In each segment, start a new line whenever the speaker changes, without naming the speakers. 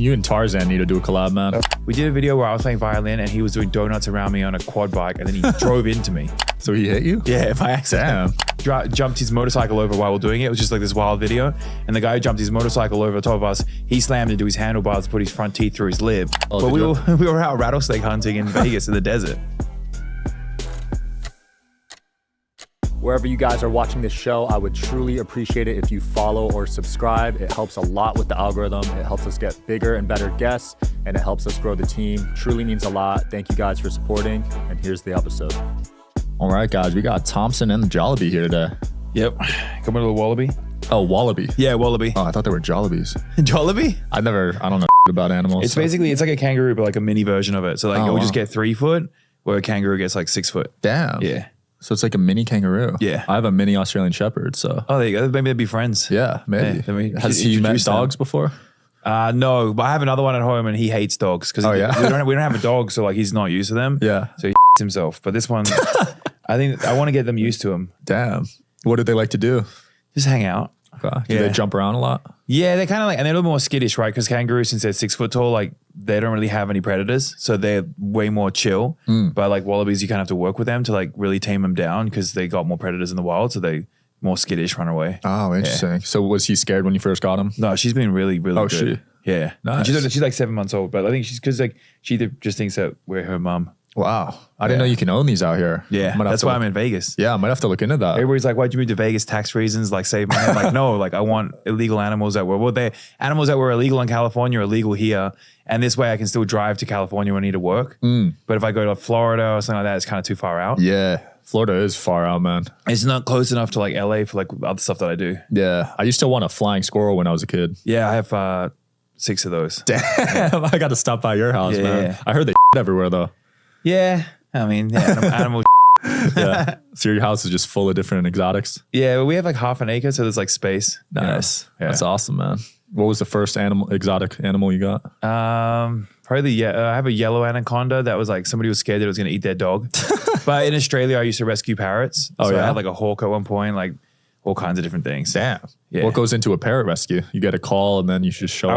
You and Tarzan need to do a collab, man.
We did a video where I was playing violin and he was doing donuts around me on a quad bike and then he drove into me.
So he hit you?
Yeah, by accident. Jumped his motorcycle over while we're doing it. It was just like this wild video. And the guy who jumped his motorcycle over the top of us, he slammed into his handlebars, put his front teeth through his lip.
Oh,
but we were out rattlesnake hunting in Vegas in the desert.
Wherever you guys are watching this show, I would truly appreciate it if you follow or subscribe. It helps a lot with the algorithm. It helps us get bigger and better guests, and it helps us grow the team. Truly means a lot. Thank you guys for supporting, and here's the episode.
All right, guys, we got Thmpsn and the Jollibee here today.
Yep. Coming to the Wallaby.
Oh, Wallaby.
Yeah, Wallaby.
Oh, I thought they were Jollibees.
Jollibee?
I don't know about animals.
It's basically, it's like a kangaroo, but like a mini version of it. So like, it will just get 3 foot, where a kangaroo gets like 6 foot.
Damn.
Yeah.
So it's like a mini kangaroo.
Yeah.
I have a mini Australian Shepherd, so.
Oh, there you go. Maybe they'd be friends.
Yeah, maybe.
Yeah,
Has he met dogs before?
No, but I have another one at home and he hates dogs because we don't have a dog, so like he's not used to them.
Yeah.
So he himself. But this one, I think I want to get them used to him.
Damn. What did they like to do?
Just hang out.
Okay. Do they jump around a lot?
Yeah, they're kind of like, and they're a little more skittish, right? Because kangaroos, since they're 6 foot tall, like they don't really have any predators, so they're way more chill. But like wallabies, you kind of have to work with them to like really tame them down because they got more predators in the wild, so they more skittish, run away.
Oh, interesting. Yeah. So was he scared when you first got him?
No, she's been really, really good. Yeah.
Nice.
She's like 7 months old, but I think she's because like she just thinks that we're her mum.
Wow. I didn't know you can own these out here.
Yeah. That's why I'm in Vegas.
Yeah, I might have to look into that.
Everybody's like, why'd you move to Vegas? Tax reasons, like save money. I'm like, no, like I want illegal animals that were, they're animals that were illegal in California are illegal here. And this way I can still drive to California when I need to work. But if I go to Florida or something like that, it's kind of too far out.
Yeah. Florida is far out, man.
It's not close enough to like LA for like other stuff that I do.
Yeah. I used to want a flying squirrel when I was a kid.
Yeah, I have 6 of those.
Damn. I got to stop by your house, man.
Yeah.
I heard they everywhere though.
Yeah. I mean, yeah, animal
yeah. So your house is just full of different exotics?
Yeah, well, we have like half an acre, so there's like space.
Nice.
Yeah.
That's awesome, man. What was the first exotic animal you got?
Probably, I have a yellow anaconda that was like somebody was scared that it was going to eat their dog. But in Australia, I used to rescue parrots. So I had like a hawk at one point, like all kinds of different things.
Damn.
Yeah.
What goes into a parrot rescue? You get a call and then you just show up?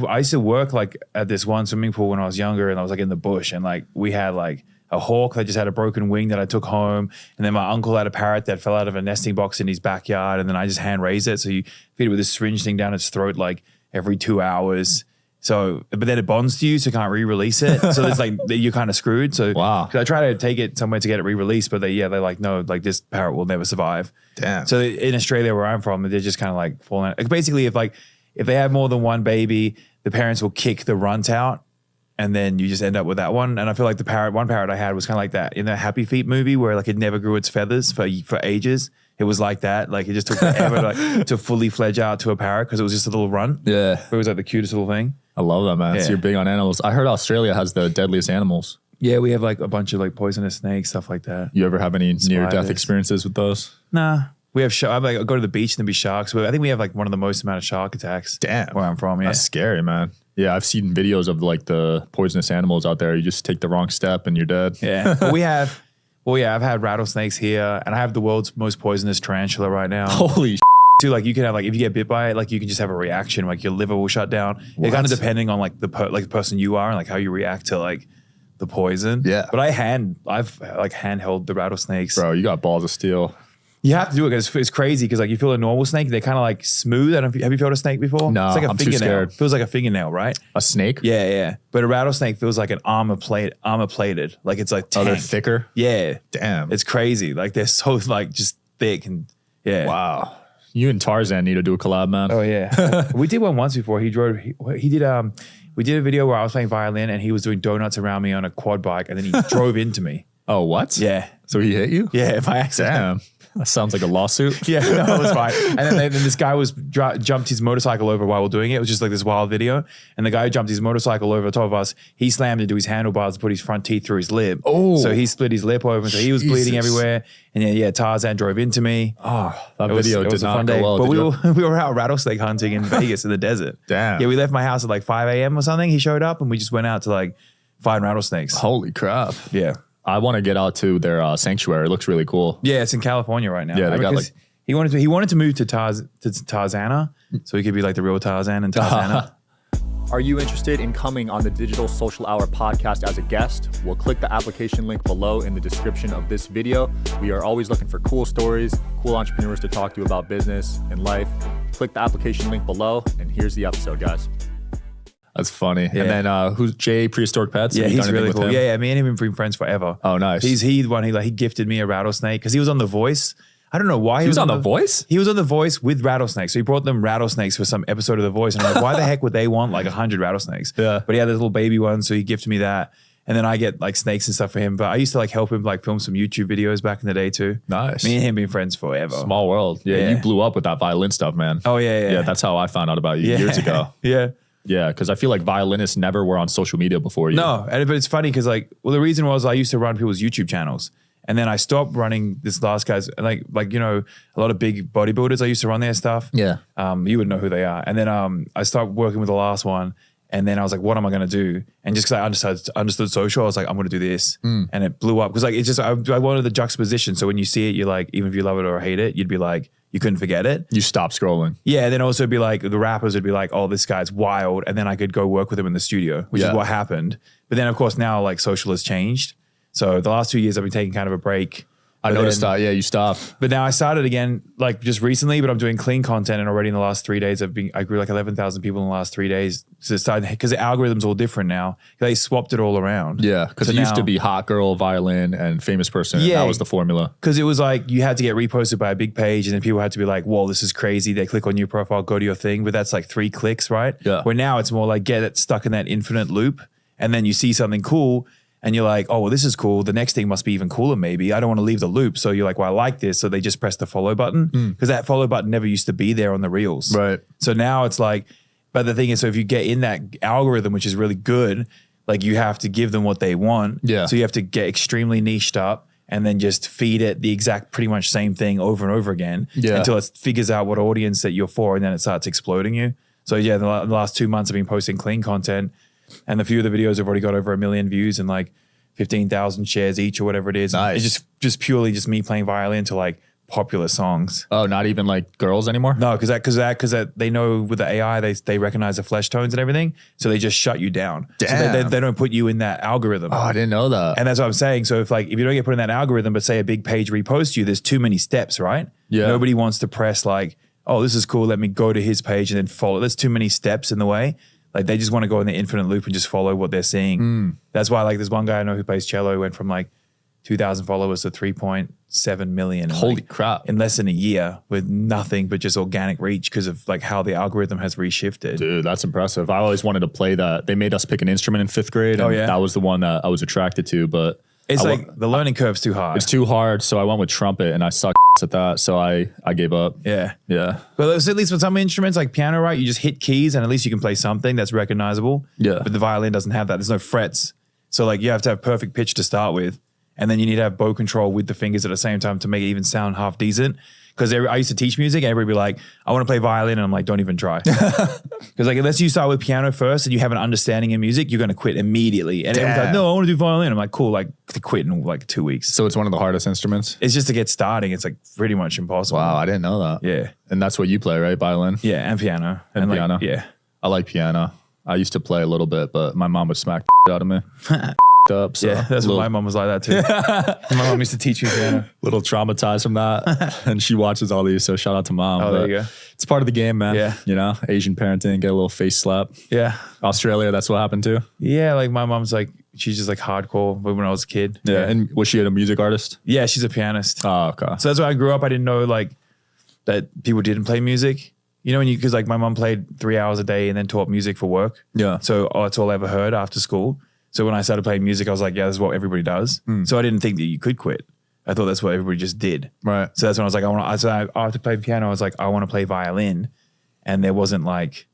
I used to work like at this one swimming pool when I was younger and I was like in the bush and like we had like a hawk that just had a broken wing that I took home. And then my uncle had a parrot that fell out of a nesting box in his backyard. And then I just hand raised it. So you feed it with a syringe thing down its throat like every 2 hours. So, but then it bonds to you, so you can't re-release it. So it's like, you're kind of screwed. So
wow.
Cause I try to take it somewhere to get it re-released, but they're like, no, like this parrot will never survive.
Damn.
So in Australia where I'm from, they're just kind of like falling out. Basically, if they have more than one baby, the parents will kick the runt out. And then you just end up with that one. And I feel like one parrot I had was kind of like that in the Happy Feet movie where like it never grew its feathers for ages. It was like that. Like it just took forever to fully fledge out to a parrot because it was just a little runt.
Yeah.
It was like the cutest little thing.
I love that, man.
Yeah.
So you're big on animals. I heard Australia has the deadliest animals.
Yeah, we have like a bunch of like poisonous snakes, stuff like that.
You ever have any near-death experiences with those? I
go to the beach and there'll be sharks. I think we have like one of the most amount of shark attacks.
Damn.
Where I'm from, yeah.
That's scary, man. Yeah, I've seen videos of like the poisonous animals out there. You just take the wrong step and you're dead.
Yeah. I've had rattlesnakes here and I have the world's most poisonous tarantula right now.
Holy
too, like you can have like, if you get bit by it, like you can just have a reaction, like your liver will shut down. It kind of depending on like the person you are and like how you react to like the poison.
Yeah.
But I've handheld the rattlesnakes.
Bro, you got balls of steel.
You have to do it because it's crazy because like you feel a normal snake, they're kind of like smooth. Have you felt a snake before?
No,
it's like a
I'm
fingernail.
too scared.
Feels like a fingernail, right?
A snake?
Yeah, yeah. But a rattlesnake feels like an armor plated. Like it's like
they're thicker?
Yeah.
Damn.
It's crazy. Like they're so like just thick and yeah.
Wow. You and Tarzan need to do a collab, man.
Oh yeah. We did one once before. We did a video where I was playing violin and he was doing donuts around me on a quad bike and then he drove into me.
Oh, what?
Yeah.
So he hit you?
Yeah, by accident.
Damn. That sounds like a lawsuit.
Yeah, no, it was fine. And then this guy jumped his motorcycle over while we're doing it. It was just like this wild video. And the guy who jumped his motorcycle over the top of us, he slammed into his handlebars and put his front teeth through his lip.
Oh.
So he split his lip open. So he was bleeding everywhere. And yeah, Tarzan drove into me.
Oh, that video did not go well.
But we were out rattlesnake hunting in Vegas in the desert.
Damn.
Yeah, we left my house at like 5 a.m. or something. He showed up and we just went out to like find rattlesnaks.
Holy crap.
Yeah.
I want to get out to their sanctuary. It looks really cool.
Yeah, it's in California right now.
Yeah, they got like
he wanted to move to Tarzana, so he could be like the real Tarzan and Tarzana.
Are you interested in coming on the Digital Social Hour podcast as a guest? Well, click the application link below in the description of this video. We are always looking for cool stories, cool entrepreneurs to talk to about business and life. Click the application link below, and here's the episode, guys.
That's funny.
Yeah.
And then who's Jay Prehistoric Pets?
Yeah,
Have you
he's
done anything
really
with
cool.
him?
Yeah, me and him have been friends forever.
Oh, nice.
He's the one he gifted me a rattlesnake because he was on The Voice. I don't know why
He was on The Voice?
He was on The Voice with rattlesnakes. So he brought them rattlesnakes for some episode of The Voice. And I'm like, why the heck would they want like 100 rattlesnakes?
Yeah.
But he had this little baby one, so he gifted me that. And then I get like snakes and stuff for him. But I used to like help him like film some YouTube videos back in the day too.
Nice.
Me and him been friends forever.
Small world. Yeah,
Yeah.
you blew up with that violin stuff, man.
Oh, yeah.
Yeah, that's how I found out about you years ago.
Yeah.
Yeah, because I feel like violinists never were on social media before you.
No, but it's funny because like, well, the reason was I used to run people's YouTube channels. And then I stopped running this last guy's, like you know, a lot of big bodybuilders. I used to run their stuff.
Yeah.
You would know who they are. And then I started working with the last one. And then I was like, what am I going to do? And just because I understood social, I was like, I'm going to do this. And it blew up. Because like, it's just, I wanted the juxtaposition. So when you see it, you're like, even if you love it or hate it, you'd be like, you couldn't forget it.
You stopped scrolling.
Yeah. And then also be like, the rappers would be like, oh, this guy's wild. And then I could go work with him in the studio, which is what happened. But then of course now like social has changed. So the last 2 years I've been taking kind of a break.
I noticed that. Yeah, you stopped.
But now I started again, like just recently, but I'm doing clean content. And already in the last 3 days, I grew like 11,000 people in the last 3 days. So it started, because the algorithm's all different now. They swapped it all around.
Yeah, because it used to be hot girl, violin, and famous person.
Yeah.
That was the formula.
Because it was like you had to get reposted by a big page and then people had to be like, whoa, this is crazy. They click on your profile, go to your thing. But that's like 3 clicks, right?
Yeah.
Where now it's more like get it stuck in that infinite loop. And then you see something cool. And you're like, oh, well, this is cool. The next thing must be even cooler, maybe. I don't want to leave the loop. So you're like, well, I like this. So they just press the follow button because that follow button never used to be there on the reels.
Right.
So now it's like, but the thing is, so if you get in that algorithm, which is really good, like you have to give them what they want.
Yeah.
So you have to get extremely niched up and then just feed it the exact pretty much same thing over and over again until it figures out what audience that you're for and then it starts exploding you. So yeah, the last 2 months I've been posting clean content. And a few of the videos have already got over 1 million views and like 15,000 shares each or whatever it is.
Nice.
It's just purely just me playing violin to like popular songs.
Oh, not even like girls anymore?
No, because they know with the AI they recognize the flesh tones and everything, so they just shut you down.
Damn.
So they don't put you in that algorithm.
Oh, I didn't know that.
And that's what I'm saying. So if you don't get put in that algorithm, but say a big page reposts you, there's too many steps, right?
Yeah.
Nobody wants to press like, oh, this is cool. Let me go to his page and then follow. There's too many steps in the way. Like they just want to go in the infinite loop and just follow what they're seeing. That's why like there's one guy I know who plays cello, went from like 2,000 followers to 3.7 million.
Holy crap.
In less than a year with nothing but just organic reach because of like how the algorithm has reshifted.
Dude, that's impressive. I always wanted to play that. They made us pick an instrument in 5th grade. And that was the one that I was attracted to, but
it's the learning curve's too hard.
It's too hard. So I went with trumpet and I suck at that. So I gave up.
Yeah.
Yeah.
But at least with some instruments like piano, right? You just hit keys and at least you can play something that's recognizable.
Yeah.
But the violin doesn't have that. There's no frets. So like you have to have perfect pitch to start with. And then you need to have bow control with the fingers at the same time to make it even sound half decent. Because I used to teach music and everybody would be like, I want to play violin. And I'm like, don't even try. Because like unless you start with piano first and you have an understanding in music, you're going to quit immediately. And everyone's like, no, I want to do violin. I'm like, cool, like to quit in like 2 weeks.
So it's one of the hardest instruments?
It's just to get starting. It's like pretty much impossible.
Wow, I didn't know that.
Yeah.
And that's what you play, right? Violin?
Yeah, and piano.
And
like,
piano?
Yeah.
I like piano. I used to play a little bit, but my mom would smack the out of me. Up, so
yeah, that's what my mom was like that too. My mom used to teach me piano.
Little traumatized from that. And she watches all these, so shout out to mom.
Oh, there you go.
It's part of the game, man.
Yeah.
You know, Asian parenting, get a little face slap.
Yeah.
Australia, that's what happened too?
Yeah, like my mom's like, she's just like hardcore when I was a kid.
Yeah. And was she a music artist?
Yeah, she's a pianist.
Oh, okay.
So that's why I grew up. I didn't know like that people didn't play music. You know, because like my mom played 3 hours a day and then taught music for work.
Yeah.
So that's all I ever heard after school. So when I started playing music, I was like, yeah, this is what everybody does. So I didn't think that you could quit. I thought that's what everybody just did.
Right.
So that's when I was like, I have to play piano. I was like, I want to play violin. And there wasn't like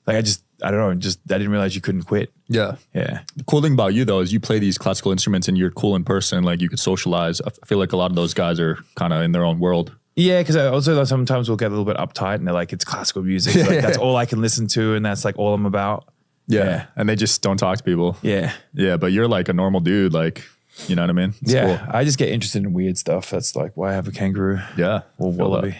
I don't know, I didn't realize you couldn't quit.
Yeah.
Yeah.
The cool thing about you though is you play these classical instruments and you're cool in person. Like you could socialize. I feel like a lot of those guys are kind of in their own world.
Yeah, because I also sometimes we'll get a little bit uptight and they're like, it's classical music. So like, that's all I can listen to and that's like all I'm about.
Yeah. And they just don't talk to people.
Yeah.
Yeah. But you're like a normal dude. Like, you know what I mean? It's
yeah.
cool.
I just get interested in weird stuff. That's like why I have a kangaroo.
Yeah.
Or wallaby.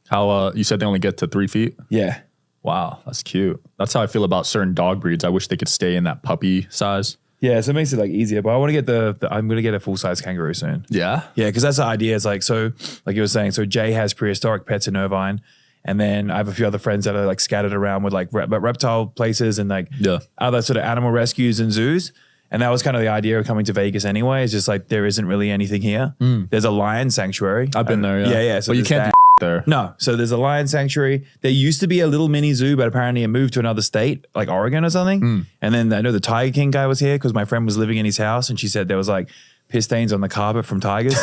How, you said they only get to 3 feet?
Yeah.
Wow, that's cute. That's how I feel about certain dog breeds. I wish they could stay in that puppy size.
Yeah, so it makes it like easier. But I want to get I'm going to get a full size kangaroo soon.
Yeah.
Yeah, because that's the idea. It's like, so like you were saying, so Jay has prehistoric pets in Irvine. And then I have a few other friends that are like scattered around with like reptile places and like other sort of animal rescues and zoos. And that was kind of the idea of coming to Vegas anyway. It's just like, there isn't really anything here. There's a lion sanctuary.
I've been there. Yeah.
Yeah. So
but you can't do there.
No. So there's a lion sanctuary. There used to be a little mini zoo, but apparently it moved to another state, like Oregon or something. And then I know the Tiger King guy was here because my friend was living in his house and she said there was like piss stains on the carpet from tigers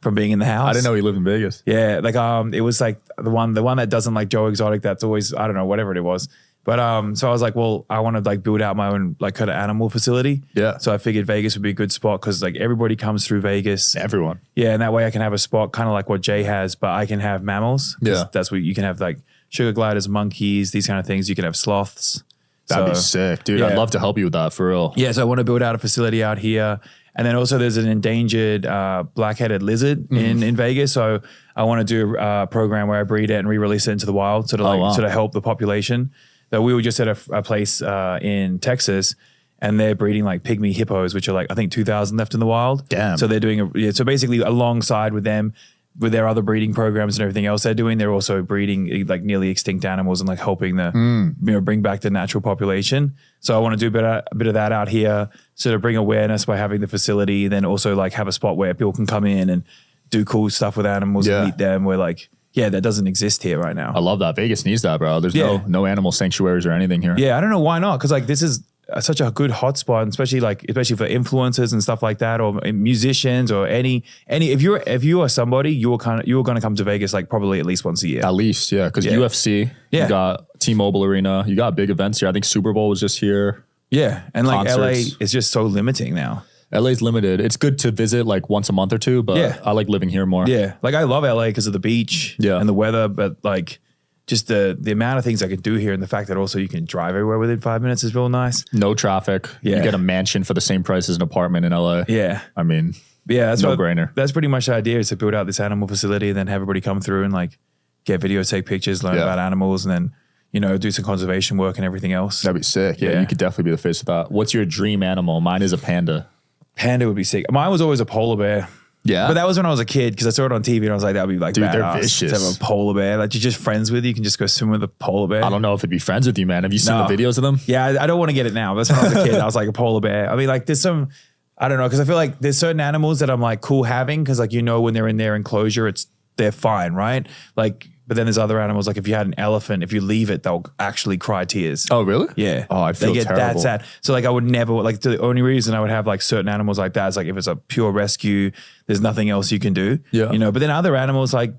from being in the house.
I didn't know he lived in Vegas.
Yeah, like it was like the one that doesn't like Joe Exotic. That's always, I don't know, whatever it was. But so I was like, well, I want to like build out my own like kind of animal facility.
Yeah.
So I figured Vegas would be a good spot because like everybody comes through Vegas.
Everyone.
Yeah, and that way I can have a spot kind of like what Jay has, but I can have mammals.
Yeah.
That's what you can have, like sugar gliders, monkeys, these kind of things. You can have sloths.
That'd be sick, dude.
Yeah.
I'd love to help you with that for real.
Yeah, so I want to build out a facility out here. And then also there's an endangered black-headed lizard in Vegas. So I want to do a program where I breed it and re-release it into the wild sort of help the population. So we were just at a place in Texas and they're breeding like pygmy hippos, which are like, I think 2,000 left in the wild.
Damn.
So they're doing so basically alongside with them, with their other breeding programs and everything else they're doing, they're also breeding like nearly extinct animals and like helping the bring back the natural population. So I want to do a bit of that out here, sort of bring awareness by having the facility, then also like have a spot where people can come in and do cool stuff with animals and meet them. Where like, yeah, that doesn't exist here right now.
I love that. Vegas needs that, bro. There's no animal sanctuaries or anything here.
Yeah, I don't know why not, because like this is such a good hotspot, especially for influencers and stuff like that, or musicians or any. If you are somebody, you're going to come to Vegas like probably at least once a year.
At least, yeah, because UFC, you got T-Mobile Arena, you got big events here. I think Super Bowl was just here.
Yeah, and like
Concerts.
LA is just so limiting now.
LA's limited. It's good to visit like once a month or two, but I like living here more.
Yeah, like I love LA because of the beach and the weather, but like just the amount of things I can do here and the fact that also you can drive everywhere within 5 minutes is real nice.
No traffic.
Yeah.
You get a mansion for the same price as an apartment in LA.
Yeah.
I mean,
that's
no-brainer.
That's pretty much the idea, is to build out this animal facility and then have everybody come through and like get videos, take pictures, learn about animals, and then, do some conservation work and everything else.
That'd be sick. Yeah, you could definitely be the face of that. What's your dream animal? Mine is a panda.
Panda would be sick. Mine was always a polar bear.
Yeah.
But that was when I was a kid, because I saw it on TV and I was like, that would be like,
dude,
badass
they're vicious.
to have a polar bear. Like, you're just friends with, you can just go swim with a polar bear.
I don't know if it'd be friends with you, man. Have you seen the videos of them?
Yeah, I don't want to get it now. That's when I was a kid. I was like a polar bear. I mean, like there's some, I don't know, because I feel like there's certain animals that I'm like cool having, because like, when they're in their enclosure, they're fine, right? Like, but then there's other animals, like if you had an elephant, if you leave it, they'll actually cry tears.
Oh, really?
Yeah.
Oh, I'd feel
They get
terrible.
that sad. So like I would never, like the only reason I would have like certain animals like that is like if it's a pure rescue, there's nothing else you can do.
Yeah.
But then other animals like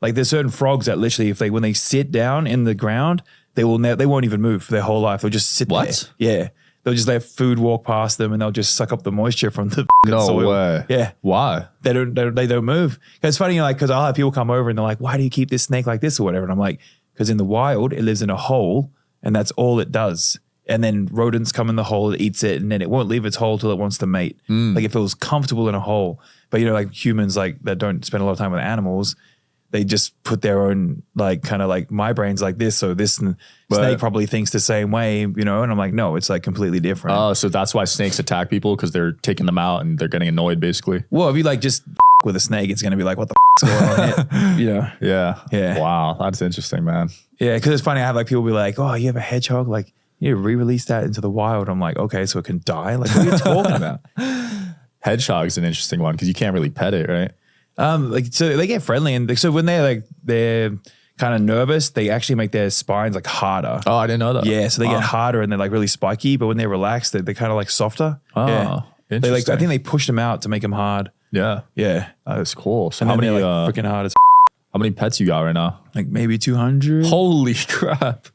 there's certain frogs that literally, when they sit down in the ground, they won't even move for their whole life. They'll just sit there. Yeah. They'll just let food walk past them and they'll just suck up the moisture from the soil.
Way.
Yeah.
Why?
They don't move. It's funny, because I'll have people come over and they're like, why do you keep this snake like this or whatever? And I'm like, because in the wild, it lives in a hole and that's all it does. And then rodents come in the hole, it eats it, and then it won't leave its hole till it wants to mate. Like it feels comfortable in a hole. But like humans like that don't spend a lot of time with animals, they just put their own kind of my brain's like this, so this snake probably thinks the same way, and I'm like, no, it's like completely different.
Oh, so that's why snakes attack people, because they're taking them out and they're getting annoyed, basically.
Well, if you just with a snake, it's gonna be like, what the is going on here?
Yeah. Wow, that's interesting, man.
Yeah, because it's funny. I have people be like, oh, you have a hedgehog, like you re-release that into the wild. I'm like, okay, so it can die. Like, what are you talking about?
Hedgehog's an interesting one because you can't really pet it, right?
So they get friendly, and so when they're kind of nervous, they actually make their spines harder.
Oh, I didn't know that.
Yeah, so they get harder and they're really spiky, but when they're relaxed, they're kind of softer.
Oh,
yeah.
interesting.
I think they push them out to make them hard.
Yeah.
Yeah.
That is cool. So
And
how
then
many
they're freaking hard as
how many pets you got right now?
like maybe 200.
Holy crap.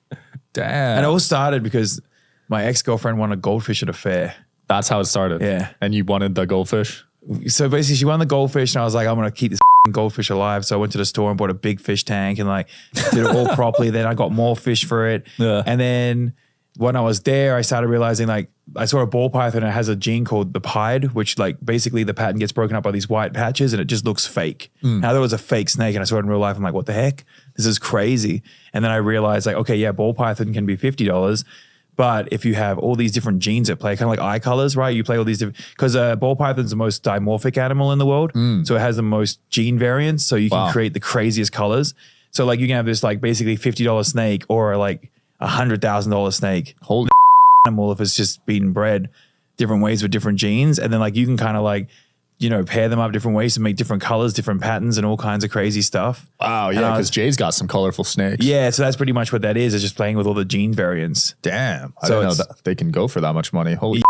Damn.
And it all started because my ex-girlfriend wanted a goldfish at a fair.
That's how it started.
Yeah.
And you wanted the goldfish?
So basically she won the goldfish and I was like, I'm going to keep this goldfish alive. So I went to the store and bought a big fish tank and did it all properly. Then I got more fish for it.
Yeah.
And then when I was there, I started realizing like I saw a ball python and it has a gene called the pied, which like basically the pattern gets broken up by these white patches and it just looks fake. Now there was a fake snake and I saw it in real life. I'm like, what the heck? This is crazy. And then I realized like, okay, yeah, ball python can be $50. But if you have all these different genes at play, kind of like eye colors, right? You play all these different, because ball python's the most dimorphic animal in the world. So it has the most gene variants. So you can create the craziest colors. So like you can have this like basically $50 snake or like $100,000 snake.
Holy
animal if it's just been bred different ways with different genes. And then like you can kind of like, you know, pair them up different ways to make different colors, different patterns and all kinds of crazy stuff.
Wow, yeah, because Jay's got some colorful snakes.
Yeah, so that's pretty much what that is. It's just playing with all the gene variants.
Damn. I didn't know that they can go for that much money. Holy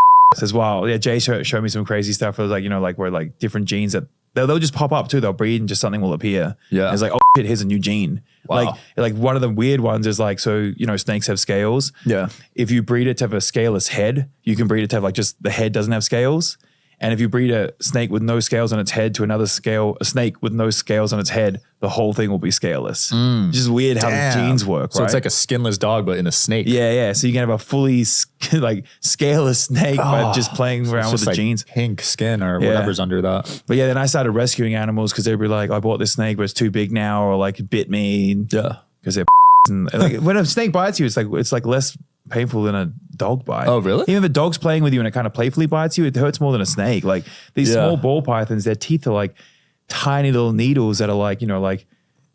as well. Yeah, Jay showed me some crazy stuff. It was like, you know, like where like different genes that they'll just pop up too. They'll breed and just something will appear. Yeah. And it's like, oh shit, here's a new gene. Wow. Like one of the weird ones is like, so, you know, snakes have scales. Yeah. If you breed it to have a scaleless head, you can breed it to have like just the head doesn't have scales. And if you breed a snake with no scales on its head to a snake with no scales on its head, the whole thing will be scaleless. It's just weird how the genes work,
so
right?
It's like a skinless dog, but in a snake.
Yeah, yeah. So you can have a fully like scaleless snake by just playing around with the
like
genes.
Pink skin or whatever's under that.
But yeah, then I started rescuing animals because they'd be like, I bought this snake, but it's too big now, or like it bit me. Yeah. Because they're and like when a snake bites you, it's like less painful than a dog bite.
Oh, really?
Even if a dog's playing with you and it kind of playfully bites you, it hurts more than a snake. Like these small ball pythons, their teeth are like tiny little needles that are like, you know, like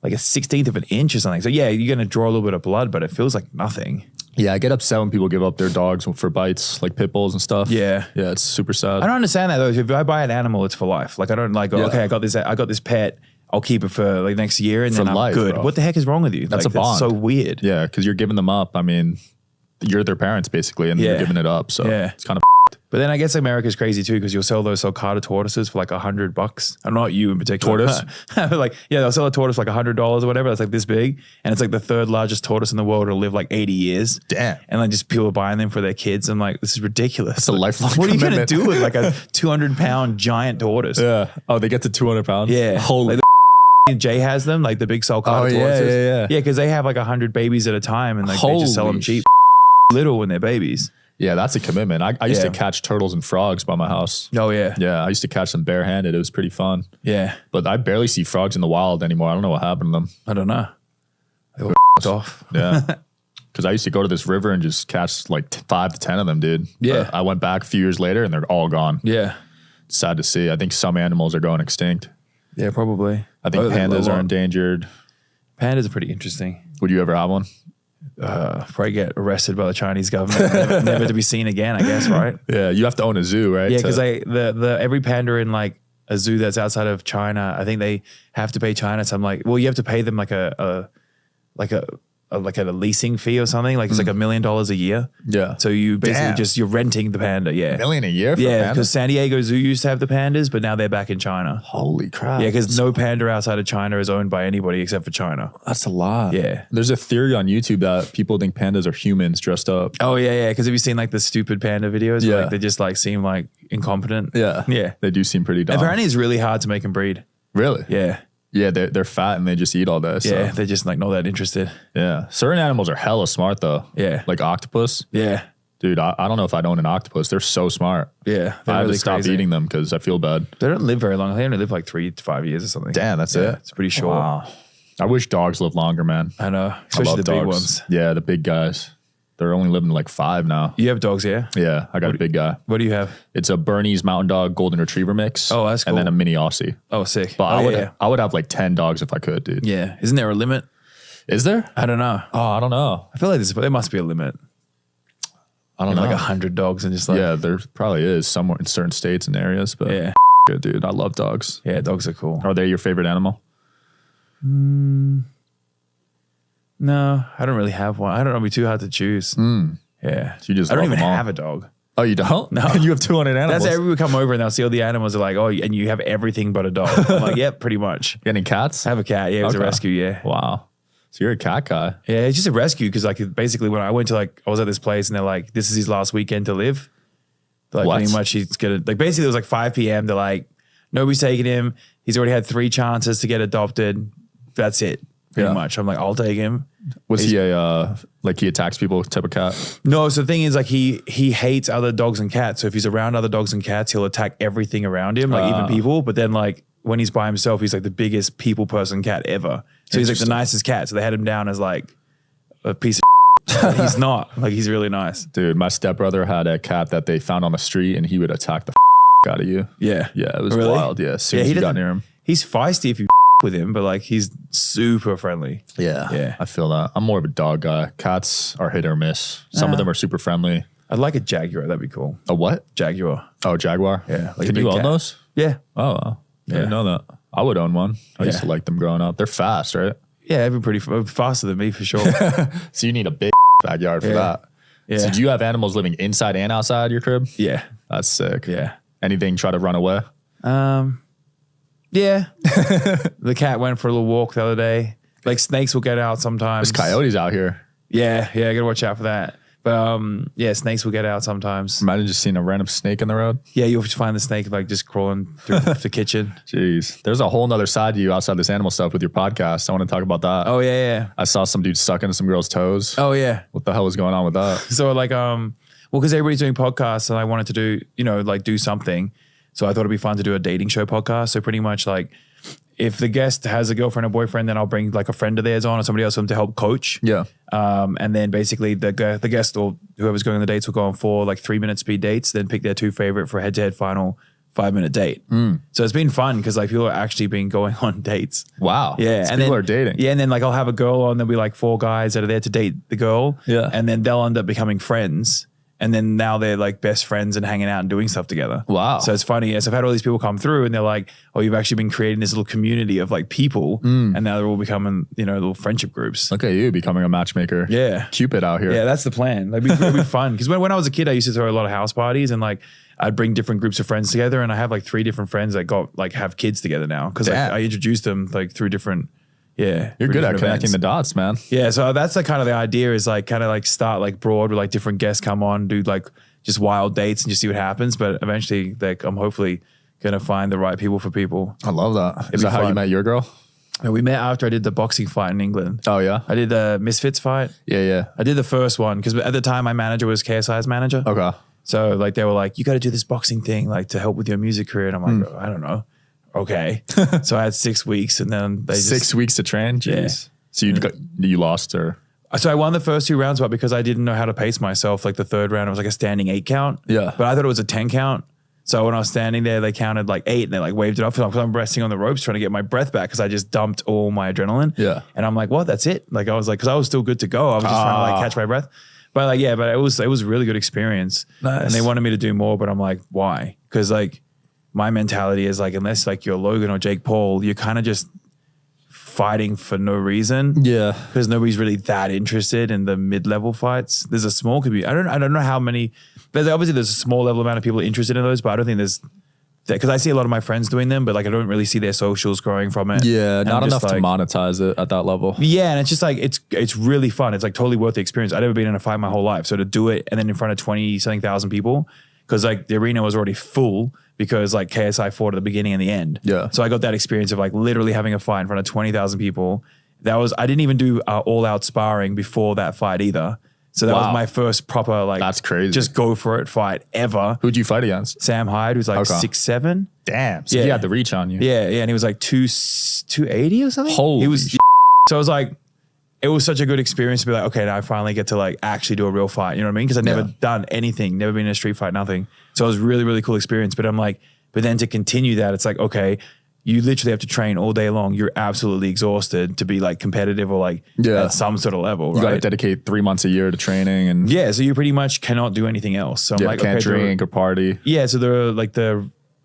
a 16th of an inch or something. So yeah, you're going to draw a little bit of blood, but it feels like nothing.
Yeah, I get upset when people give up their dogs for bites, like pit bulls and stuff. Yeah. Yeah, it's super sad.
I don't understand that though. If I buy an animal, it's for life. Like I don't like, okay, I got this pet. I'll keep it for like next year and then I'm good. Bro. What the heck is wrong with you?
That's like, a bond.
That's so weird.
Yeah, because you're giving them up. I mean, you're their parents basically, and you're giving it up. So it's kind of.
But then I guess America's crazy too because you'll sell those sulcata tortoises for like $100. I'm not you in particular.
Tortoise?
Like, yeah, they'll sell a tortoise for like $100 or whatever. That's like this big. And it's like the third largest tortoise in the world. It'll live like 80 years.
Damn.
And like just people are buying them for their kids. I'm like, this is ridiculous.
It's a lifelong
What are you going to
commitment.
do with like a 200-pound giant tortoise?
Yeah. Oh, they get to 200 pounds?
Yeah.
Holy.
Like Jay has them, like the big sulcata tortoises. Yeah, because they have like 100 babies at a time and like they just sell them cheap. Little when they're babies.
Yeah, that's a commitment. I used to catch turtles and frogs by my house.
Oh, yeah.
Yeah, I used to catch them barehanded. It was pretty fun.
Yeah.
But I barely see frogs in the wild anymore. I don't know what happened to them.
I don't know. They were off.
Yeah. Because I used to go to this river and just catch like 5 to 10 of them, dude.
Yeah.
But I went back a few years later and they're all gone.
Yeah.
It's sad to see. I think some animals are going extinct.
Yeah, probably.
I think pandas are endangered.
Pandas are pretty interesting.
Would you ever have one?
Probably get arrested by the Chinese government, never to be seen again, I guess, right?
Yeah, you have to own a zoo, right?
Yeah, because every panda in like a zoo that's outside of China, I think they have to pay China some like, well, you have to pay them like a leasing fee or something. Like it's like $1 million a year. Yeah. So you basically you're renting the panda. Yeah.
$1 million a year for a panda?
Because San Diego Zoo used to have the pandas, but now they're back in China.
Holy crap.
Yeah, because no panda outside of China is owned by anybody except for China.
That's a lot.
Yeah.
There's a theory on YouTube that people think pandas are humans dressed up.
Oh, yeah. Because have you seen like the stupid panda videos? Where, like, they just like seem like incompetent. Yeah. Yeah.
They do seem pretty dumb.
And apparently it's really hard to make them breed.
Really?
Yeah.
Yeah, they're fat and they just eat all day.
Yeah, they're just like not that interested.
Yeah. Certain animals are hella smart though.
Yeah.
Like octopus.
Yeah.
Dude, I don't know if I'd own an octopus. They're so smart.
Yeah.
I had to stop eating them because I feel bad.
They don't live very long. They only live like 3 to 5 years or something.
Damn, that's it.
It's pretty short.
Wow. I wish dogs lived longer, man.
I know. Especially the big ones.
Yeah, the big guys. They're only living like 5 now.
You have dogs, yeah?
Yeah, I got a big guy.
What do you have?
It's a Bernese Mountain Dog Golden Retriever mix.
Oh, that's cool.
And then a mini Aussie.
Oh, sick.
But I would have like 10 dogs if I could, dude.
Yeah. Isn't there a limit?
Is there?
I don't know.
Oh, I don't know.
I feel like there must be a limit.
I don't know.
Like 100 dogs and just like.
Yeah, there probably is somewhere in certain states and areas. But yeah, good, dude. I love dogs.
Yeah, dogs are cool.
Are they your favorite animal?
No, I don't really have one. I don't know. It'd be too hard to choose. Yeah.
So you just
I don't even have a dog.
Oh, you don't?
No.
You have 200 animals.
That's everyone come over and they'll see all the animals. They're like, oh, and you have everything but a dog. I'm like, yep, pretty much.
You got any cats?
I have a cat. Yeah, it was a rescue. Yeah.
Wow. So you're a cat guy.
Yeah, it's just a rescue because like basically when I went to like, I was at this place and they're like, this is his last weekend to live. Like pretty much he's gonna, like basically it was like 5 p.m. They're like, nobody's taking him. He's already had 3 chances to get adopted. That's it. pretty much. I'm like, I'll take him.
Was he a like he attacks people type of cat?
No, so the thing is like he hates other dogs and cats. So if he's around other dogs and cats, he'll attack everything around him, like even people. But then like when he's by himself, he's like the biggest people person cat ever. So he's like the nicest cat. So they had him down as like a piece of but he's not. Like he's really nice.
Dude, my stepbrother had a cat that they found on the street and he would attack the out of you.
Yeah.
Yeah, it was
Really?
wild. Yeah, as soon as you got near him.
He's feisty if you with him, but like he's super friendly.
Yeah.
Yeah.
I feel that. I'm more of a dog guy. Cats are hit or miss. Some of them are super friendly.
I'd like a Jaguar. That'd be cool.
A what?
Jaguar.
Oh, Jaguar?
Yeah. Like
Can you own those?
Yeah.
Oh, wow. I didn't know that. I would own one. I used to like them growing up. They're fast, right?
Yeah, they'd be pretty faster than me for sure.
So you need a big backyard for that.
Yeah.
So do you have animals living inside and outside your crib?
Yeah.
That's sick.
Yeah.
Anything try to run away?
Yeah. The cat went for a little walk the other day. Like snakes will get out sometimes.
There's coyotes out here.
Yeah. Yeah. I gotta watch out for that. But yeah, snakes will get out sometimes.
Imagine just seeing a random snake in the road.
Yeah, you'll just find the snake like just crawling through the kitchen.
Jeez. There's a whole nother side to you outside this animal stuff with your podcast. I want to talk about that.
Oh yeah.
I saw some dude sucking some girl's toes.
Oh yeah.
What the hell was going on with that?
So like well, because everybody's doing podcasts and I wanted to do, like do something. So I thought it'd be fun to do a dating show podcast. So pretty much like if the guest has a girlfriend or boyfriend, then I'll bring like a friend of theirs on or somebody else to help coach.
Yeah.
And then basically the guest or whoever's going on the dates will go on 4 like 3-minute speed dates, then pick their 2 favorite for a head-to-head final 5-minute date. So it's been fun because like people are actually been going on dates.
Wow.
Yeah.
So
and
people
then,
are dating.
Yeah. And then like I'll have a girl on, there'll be like 4 guys that are there to date the girl.
Yeah.
And then they'll end up becoming friends. And then now they're like best friends and hanging out and doing stuff together.
Wow.
So it's funny. Yes, I've had all these people come through and they're like, oh, you've actually been creating this little community of like people. And now they're all becoming, little friendship groups.
Look at you becoming a matchmaker.
Yeah.
Cupid out here.
Yeah, that's the plan. It'd be fun. Because when I was a kid, I used to throw a lot of house parties and like I'd bring different groups of friends together. And I have like 3 different friends that have kids together now. Because like, I introduced them like through different. Yeah.
You're good at connecting the dots, man.
Yeah. So that's like kind of the idea is like kind of like start like broad with like different guests come on, do like just wild dates and just see what happens. But eventually like I'm hopefully going to find the right people for people.
I love that. Is that how you met your girl?
And we met after I did the boxing fight in England.
Oh yeah.
I did the Misfits fight.
Yeah.
I did the first one because at the time my manager was KSI's manager.
Okay.
So like they were like, you got to do this boxing thing like to help with your music career. And I'm like, I don't know. Okay. So I had 6 weeks and then they
6 weeks to train? Jeez.
Yeah.
So you lost or?
So I won the first 2 rounds, but because I didn't know how to pace myself, like the 3rd round, it was like a standing 8 count.
Yeah.
But I thought it was a 10 count. So when I was standing there, they counted like 8 and they like waved it off because I'm resting on the ropes trying to get my breath back because I just dumped all my adrenaline.
Yeah.
And I'm like, what? That's it? Like I was like, because I was still good to go. I was just trying to like catch my breath. But like, yeah, but it was a really good experience.
Nice.
And they wanted me to do more, but I'm like, why? Because like my mentality is like, unless like you're Logan or Jake Paul, you're kind of just fighting for no reason.
Yeah.
Because nobody's really that interested in the mid-level fights. There's a small community. I don't know how many. There's a small level amount of people interested in those, but I don't think there's because I see a lot of my friends doing them, but like I don't really see their socials growing from it.
Yeah,
and
not enough
like,
to monetize it at that level.
Yeah, and it's just like it's really fun. It's like totally worth the experience. I've never been in a fight my whole life, so to do it and then in front of 20-something thousand people, because like the arena was already full because like KSI fought at the beginning and the end.
Yeah.
So I got that experience of like literally having a fight in front of 20,000 people. I didn't even do all out sparring before that fight either. So that was my first proper like
that's crazy.
Just go for it fight ever.
Who'd you fight against?
Sam Hyde, who's like 6'7".
Damn. So
Yeah.
he had the reach on you.
Yeah, and he was like 280 or something.
Holy
he was. So I was like, it was such a good experience to be like, okay, now I finally get to like actually do a real fight. You know what I mean? Because I'd never done anything, never been in a street fight, nothing. So it was really, really cool experience. But I'm like, but then to continue that, it's like, okay, you literally have to train all day long. You're absolutely exhausted to be like competitive or like at some sort of level, right?
You got to dedicate 3 months a year to training and
yeah. So you pretty much cannot do anything else. So I'm like,
can't
okay,
drink or party.
Yeah. So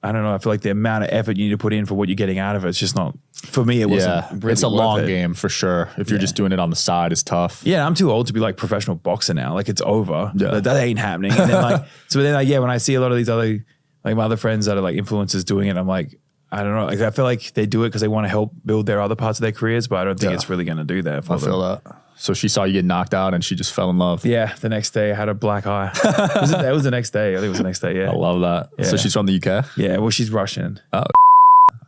I don't know. I feel like the amount of effort you need to put in for what you're getting out of it's just not, for me, it wasn't really
it's a
worth
long
it.
game for sure. If you're just doing it on the side, it's tough.
Yeah, I'm too old to be like professional boxer now. Like it's over.
Yeah.
That ain't happening. And then like, so then like, yeah, when I see a lot of these other, like my other friends that are like influencers doing it, I'm like, I don't know. Like I feel like they do it because they want to help build their other parts of their careers, but I don't think it's really going to do that for
I feel that. So she saw you get knocked out and she just fell in love.
Yeah, the next day I had a black eye. It was the next day. I think it was the next day, yeah.
I love that.
Yeah.
So she's from the UK?
Yeah, well, she's Russian.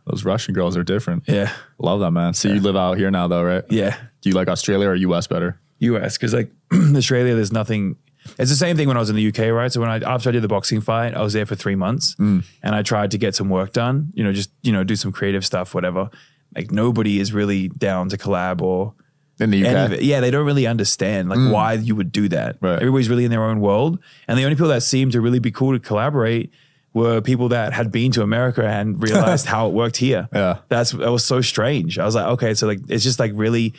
Those Those Russian girls are different.
Yeah.
Love that, man. So you live out here now though, right?
Yeah.
Do you like Australia or US better?
US, because like Australia, there's nothing. It's the same thing when I was in the UK, right? So after I did the boxing fight, I was there for 3 months and I tried to get some work done, just, do some creative stuff, whatever. Like nobody is really down to collab or
In the UK?
Yeah, they don't really understand like why you would do that.
Right.
Everybody's really in their own world. And the only people that seemed to really be cool to collaborate were people that had been to America and realized how it worked here.
Yeah.
That was so strange. I was like, okay, so like, it's just like really,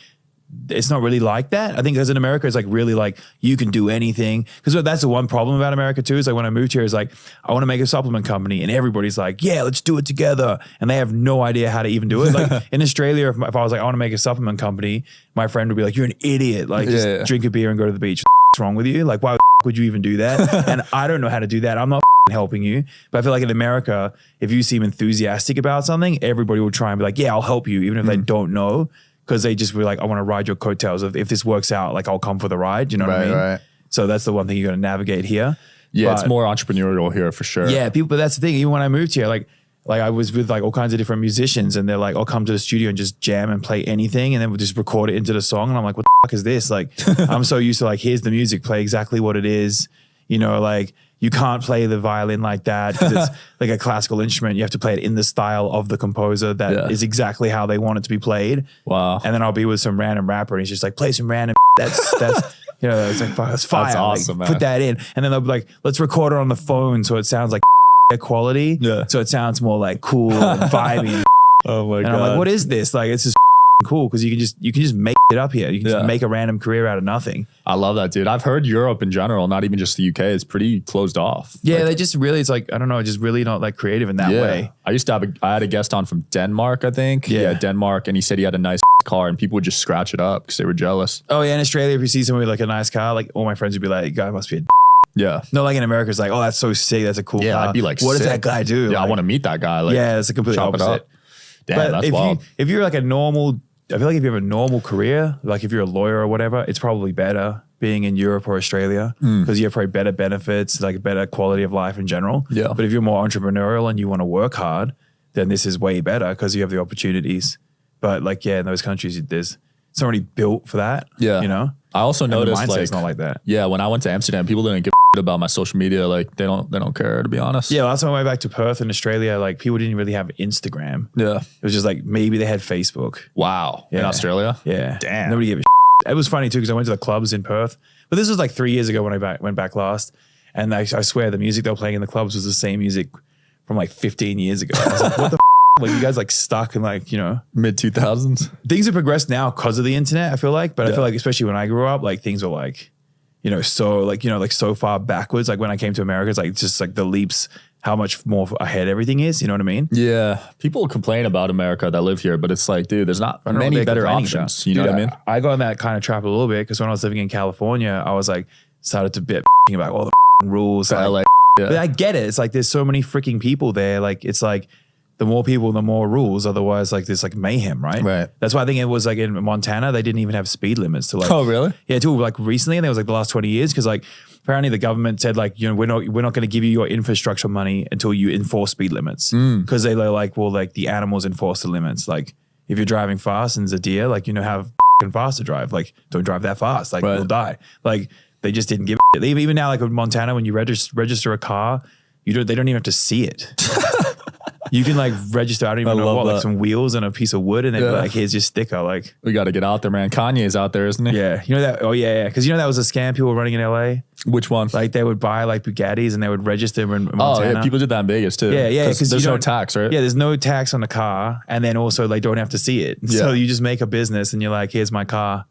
it's not really like that. I think because in America, it's like really like you can do anything. Because that's the one problem about America too, is like when I moved here, is like, I want to make a supplement company and everybody's like, yeah, let's do it together. And they have no idea how to even do it. Like in Australia, if I was like, I want to make a supplement company, my friend would be like, you're an idiot. Like just drink a beer and go to the beach. What's wrong with you? Like, why would you even do that? And I don't know how to do that. I'm not helping you. But I feel like in America, if you seem enthusiastic about something, everybody will try and be like, yeah, I'll help you, even if they don't know. Because they just were like, I want to ride your coattails. If this works out, like I'll come for the ride. You know what I mean? Right. So that's the one thing you're going to navigate here.
Yeah, it's more entrepreneurial here for sure.
Yeah, people. But that's the thing. Even when I moved here, like I was with like all kinds of different musicians, and they're like, I'll come to the studio and just jam and play anything, and then we'll just record it into the song. And I'm like, what the fuck is this? Like, I'm so used to like, here's the music, play exactly what it is. Like. You can't play the violin like that because it's like a classical instrument. You have to play it in the style of the composer that is exactly how they want it to be played.
Wow. And
then I'll be with some random rapper and he's just like, play some random that's it's like, that's fire.
That's awesome,
like,
man.
Put that in. And then they'll be like, let's record it on the phone so it sounds like quality.
Yeah.
So it sounds more like cool and vibey.
Oh my God.
And I'm like, what is this? Like, it's just cool because you can just make it up here. You can just make a random career out of nothing.
I love that, dude. I've heard Europe in general, not even just the UK, is pretty closed off.
Yeah,
like,
they just really, it's like, I don't know, just really not like creative in that way.
I had a guest on from Denmark, I think. Yeah, Denmark. And he said he had a nice car and people would just scratch it up because they were jealous.
Oh yeah, in Australia, if you see somebody with like a nice car, like all my friends would be like, guy must be a
Yeah.
No, like in America, it's like, oh, that's so sick. That's a cool car.
Yeah, I'd be like,
what
sick.
does that guy do?
Yeah,
like,
I want to meet that guy. Like,
yeah, it's a completely opposite.
Damn,
but
that's wild.
If you're like a normal, I feel like if you have a normal career, like if you're a lawyer or whatever, it's probably better being in Europe or Australia because you have probably better benefits, like better quality of life in general.
Yeah.
But if you're more entrepreneurial and you want to work hard, then this is way better because you have the opportunities. But like, yeah, in those countries, it's already built for that.
Yeah. I also noticed
the mindset's
like,
not like that.
Yeah. When I went to Amsterdam, people didn't give a shit about my social media. Like they don't care, to be honest.
Yeah. Last time I went back to Perth in Australia, like people didn't really have Instagram.
Yeah.
It was just like, maybe they had Facebook.
Wow.
Yeah.
In Australia?
Yeah.
Damn.
Nobody gave a shit. It was funny too, because I went to the clubs in Perth, but this was like 3 years ago when I went back last. And I swear the music they were playing in the clubs was the same music from like 15 years ago. I was like, what the like you guys like stuck in like,
mid 2000s.
Things have progressed now because of the internet, I feel like, but I feel like especially when I grew up, like things were like, so like, like so far backwards. Like when I came to America, it's like just like the leaps, how much more ahead everything is. You know what I mean?
Yeah. People complain about America that live here, but it's like, dude, there's not many better options.
About.
You know what I mean?
I got in that kind of trap a little bit because when I was living in California, I was like, started to be about all the rules.
Like,
LA, yeah. But I get it. It's like, there's so many freaking people there. Like, it's like, the more people, the more rules. Otherwise, like there's like mayhem, right?
Right.
That's why I think it was like in Montana, they didn't even have speed limits to like.
Oh, really?
Yeah, till like recently, and it was like the last 20 years, because like apparently the government said like, we're not going to give you your infrastructure money until you enforce speed limits, because they're like, well, like the animals enforce the limits. Like if you're driving fast and there's a deer, like have fast to drive. Like don't drive that fast. Like you'll die. Like they just didn't give a shit. Even now, like in Montana, when you register a car, they don't even have to see it. You can like register, I don't even know what, like some wheels and a piece of wood, and then be like, here's your sticker. Like
we got to get out there, man. Kanye's out there, isn't he?
Yeah. You know that? Oh yeah. Because that was a scam people were running in LA.
Which one?
Like they would buy like Bugattis and they would register them in Montana.
Oh yeah, people did that in Vegas too.
Yeah, yeah.
Because there's no tax, right?
Yeah, there's no tax on the car, and then also they don't have to see it. So you just make a business, and you're like, here's my car.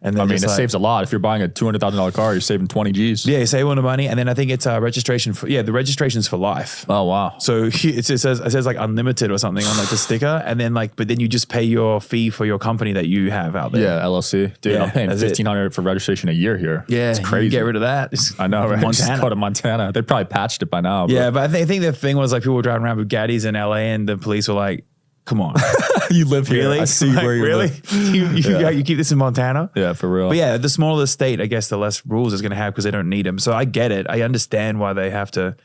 And then
it saves a lot. If you're buying a $200,000 car, you're saving 20 G's.
Yeah, you save all the money. And then I think it's registration for, the registration's for life.
Oh, wow.
So it says like unlimited or something on like the sticker. And then but then you just pay your fee for your company that you have out there.
Yeah, LLC. Dude, I'm paying $1,500 for registration a year here.
Yeah.
It's crazy.
Get rid of that.
I know, right?
Montana.
Just go to Montana. They probably patched it by now.
Yeah, but I think the thing was like people were driving around Bugattis in LA and the police were like, come on.
You live here.
Really?
I see where you live.
You keep this in Montana?
Yeah, for real.
But yeah, the smaller the state, I guess the less rules it's going to have because they don't need them. So I get it. I understand why they have to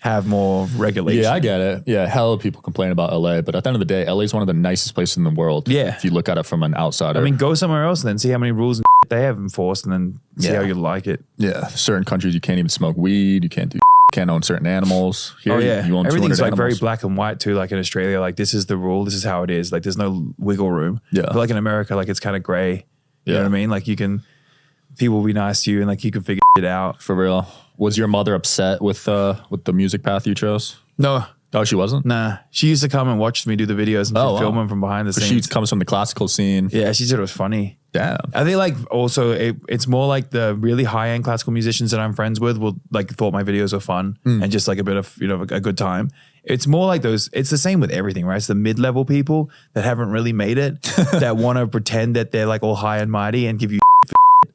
have more regulation.
Yeah, I get it. Yeah, hell, people complain about LA, but at the end of the day, LA is one of the nicest places in the world.
Yeah.
If you look at it from an outsider.
I mean, go somewhere else and then see how many rules and they have enforced and then see how you like it.
Yeah, certain countries you can't even smoke weed, you can't can't own certain animals. Here, you own
everything's like
animals.
very black and white too. Like in Australia, like this is the rule, this is how it is. Like there's no wiggle room.
Yeah.
But like in America, like it's kind of gray. You know what I mean? Like people will be nice to you and like you can figure it out.
For real. Was your mother upset with the music path you chose?
No.
Oh, she wasn't?
Nah. She used to come and watch me do the videos and film them from behind the scenes.
She comes from the classical scene.
Yeah, she said it was funny.
Damn.
I think like also it's more like the really high end classical musicians that I'm friends with will like thought my videos were fun and just like a bit of, a good time. It's more like those, it's the same with everything, right? It's the mid-level people that haven't really made it that want to pretend that they're like all high and mighty and give you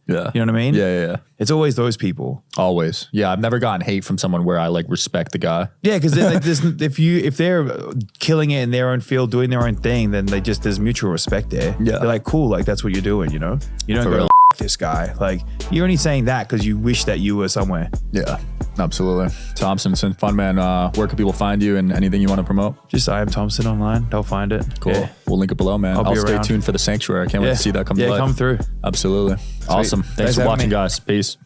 Yeah.
You know what I mean?
Yeah.
It's always those people.
Always. Yeah. I've never gotten hate from someone where I like respect the guy.
Yeah. Cause like, if they're killing it in their own field, doing their own thing, then there's mutual respect there.
Yeah.
They're like, cool. Like that's what you're doing, you know? You don't
For
go,
real.
this guy. Like you're only saying that because you wish that you were somewhere.
Yeah. Absolutely. Thmpsn, it's been fun, man. Where can people find you and anything you want to promote?
Just I am Thmpsn online. They'll find it.
Cool.
Yeah.
We'll link it below, man. I'll stay tuned for the Sanctuary. I can't wait to see that come to life.
Yeah, come through.
Absolutely. Awesome. Thanks for
having
watching,
me.
guys. Peace.